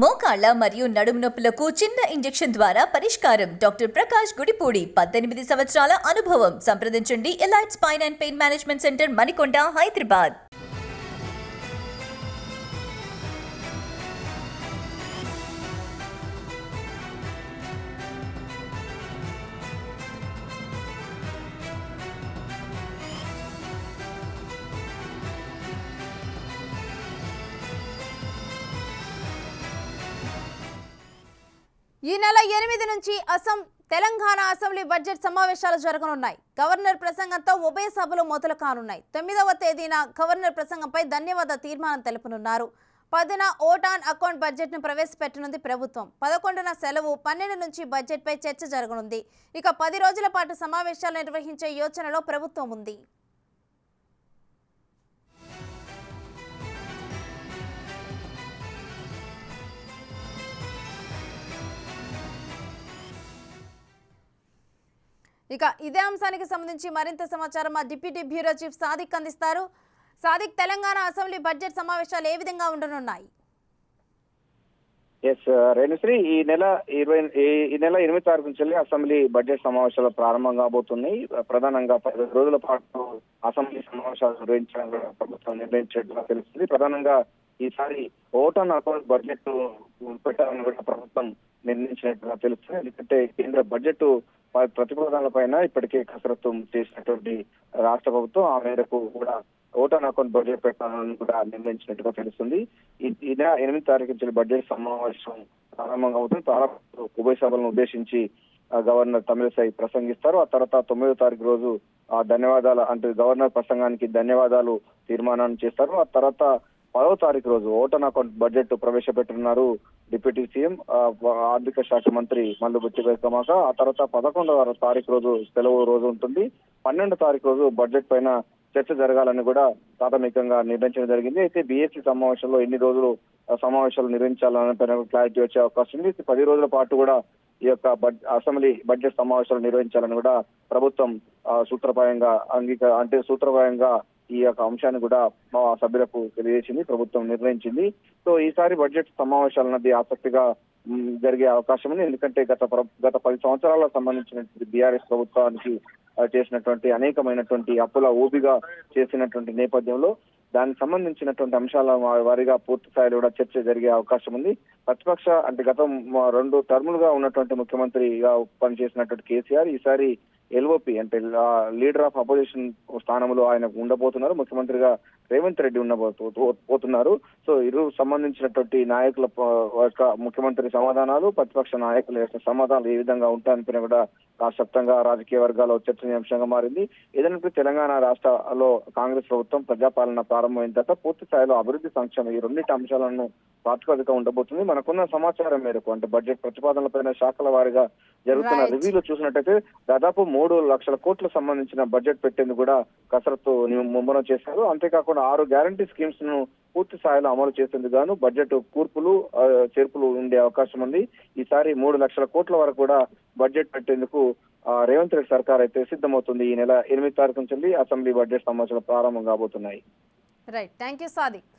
మోకాళ్ల మరియు నడుము నొప్పులకు చిన్న ఇంజెక్షన్ ద్వారా పరిష్కారం. డాక్టర్ ప్రకాష్ గుడిపూడి, 18 సంవత్సరాల అనుభవం. సంప్రదించండి. Elite spine and pain management centre, Manikonda, Hyderabad. ఈ నెల 8 నుంచి తెలంగాణ అసెంబ్లీ బడ్జెట్ సమావేశాలు జరగనున్నాయి. గవర్నర్ ప్రసంగంతో ఉభయ సభలు మొదలు కానున్నాయి. 9వ తేదీన గవర్నర్ ప్రసంగంపై ధన్యవాద తీర్మానం తెలుపనున్నారు. 10న ఓట్ ఆన్ అకౌంట్ బడ్జెట్ను ప్రవేశపెట్టనుంది ప్రభుత్వం. 11న సెలవు, 12 నుంచి బడ్జెట్పై చర్చ జరగనుంది. ఇక 10 రోజుల పాటు సమావేశాలు నిర్వహించే యోచనలో ప్రభుత్వం ఉంది. ఇక ఇదే అంశానికి సంబంధించి మరింత సమాచారం మా డిప్యూటీ బ్యూరో చీఫ్ సాదిక్ అందిస్తారు. సాదిక్, తెలంగాణ అసెంబ్లీ బడ్జెట్ సమావేశాలు ఏ విధంగా ఉండనున్నాయి? రేణుశ్రీ, ఈ నెల 8 తారీఖు నుంచి అసెంబ్లీ బడ్జెట్ సమావేశాలు ప్రారంభం కాబోతున్నాయి. ప్రధానంగా 10 రోజుల పాటు అసెంబ్లీ సమావేశాలు నిర్వహించడానికి ప్రభుత్వం నిర్ణయించినట్టుగా తెలుస్తుంది. ప్రధానంగా ఈసారి ఓట్ ఆన్ అకౌంట్ బడ్జెట్ పెట్టాలని కూడా ప్రభుత్వం నిర్ణయించినట్టుగా తెలుస్తుంది. ఎందుకంటే కేంద్ర బడ్జెట్ ప్రతిపాదనలపైన ఇప్పటికే కసరత్తు చేసినటువంటి రాష్ట్ర ప్రభుత్వం ఆ మేరకు కూడా ఓట్ ఆన్ అకౌంట్ బడ్జెట్ పెట్టాలని కూడా నిర్ణయించినట్టుగా తెలుస్తుంది. ఈ నెల 8 తారీఖు నుంచి బడ్జెట్ సమావేశం ప్రారంభంగా అవుతుంది. ఉభయ సభలను ఉద్దేశించి గవర్నర్ తమిళిసై ప్రసంగిస్తారు. ఆ తర్వాత 9వ తారీఖు రోజు ఆ ధన్యవాదాలు అంటే గవర్నర్ ప్రసంగానికి ధన్యవాదాలు తీర్మానాన్ని చేస్తారు. ఆ తర్వాత 10వ తారీఖు రోజు ఓట్ ఆన్ అకౌంట్ బడ్జెట్ ప్రవేశపెట్టనున్నారు డిప్యూటీ సీఎం ఆర్థిక శాఖ మంత్రి మల్లుబట్టి విక్రమార్క. ఆ తర్వాత 11వ తారీఖు రోజు సెలవు రోజు ఉంటుంది. 12వ తారీఖు రోజు బడ్జెట్ పైన చర్చ జరగాలని కూడా ప్రాథమికంగా నిర్ణయించడం జరిగింది. అయితే బీఎస్సీ సమావేశంలో ఎన్ని రోజులు సమావేశాలు నిర్వహించాలనే పైన క్లారిటీ వచ్చే అవకాశం ఉంది. 10 రోజుల పాటు కూడా ఈ యొక్క అసెంబ్లీ బడ్జెట్ సమావేశాలు నిర్వహించాలని కూడా ప్రభుత్వం సూత్రప్రాయంగా ఈ యొక్క అంశాన్ని కూడా మా సభ్యులకు తెలియజేసింది, ప్రభుత్వం నిర్ణయించింది. సో ఈసారి బడ్జెట్ సమావేశాలు అన్నది ఆసక్తిగా జరిగే అవకాశం ఉంది. ఎందుకంటే గత 10 సంవత్సరాలకు సంబంధించినటువంటి బీఆర్ఎస్ ప్రభుత్వానికి చేసినటువంటి అనేకమైనటువంటి అప్పుల ఊబిగా చేసినటువంటి నేపథ్యంలో దానికి సంబంధించినటువంటి అంశాల వారీగా పూర్తి స్థాయిలో కూడా చర్చ జరిగే అవకాశం ఉంది. ప్రతిపక్ష అంటే గతం 2 టర్ములుగా ఉన్నటువంటి ముఖ్యమంత్రిగా పనిచేసినటువంటి కేసీఆర్ ఈసారి ఎల్ఓపి అంటే లీడర్ ఆఫ్ అపోజిషన్ స్థానంలో ఆయన ఉండబోతున్నారు. ముఖ్యమంత్రిగా రేవంత్ రెడ్డి ఉండబోతున్నారు. సో ఇరు సంబంధించినటువంటి నాయకుల యొక్క ముఖ్యమంత్రి సమాధానాలు, ప్రతిపక్ష నాయకుల యొక్క సమాధానాలు ఏ విధంగా ఉంటాయని కూడా రాష్ట్ర రాజకీయ వర్గాల్లో చర్చనీయాంశంగా మారింది. ఏదైనా తెలంగాణ రాష్ట్రంలో కాంగ్రెస్ ప్రభుత్వం ప్రజాపాలన ప్రారంభమైన తర్వాత పూర్తి స్థాయిలో అభివృద్ధి సంక్షేమం ఈ 2 అంశాలను ప్రాతిపదిక ఉండబోతుంది. మనకున్న సమాచారం మేరకు అంటే బడ్జెట్ ప్రతిపాదనలపైన శాఖల వారీగా జరుగుతున్న రివ్యూలో చూసినట్టయితే దాదాపు 3 లక్షల కోట్ల సంబంధించిన బడ్జెట్ పెట్టేందుకు కూడా కసరత్తు ముమ్మరం చేశారు. అంతేకాకుండా 6 గ్యారంటీ స్కీమ్స్ ను పూర్తి స్థాయిలో అమలు చేసేందుకు గాను బడ్జెట్ కూర్పులు చేర్పులు ఉండే అవకాశం ఉంది. ఈసారి 3 లక్షల కోట్ల వరకు కూడా బడ్జెట్ పెట్టేందుకు రేవంత్ రెడ్డి సర్కార్ అయితే సిద్ధమవుతుంది. ఈ నెల 8 తారీఖు నుంచి అసెంబ్లీ బడ్జెట్ సమావేశాలు ప్రారంభం కాబోతున్నాయి. Right, thank you Sadiq.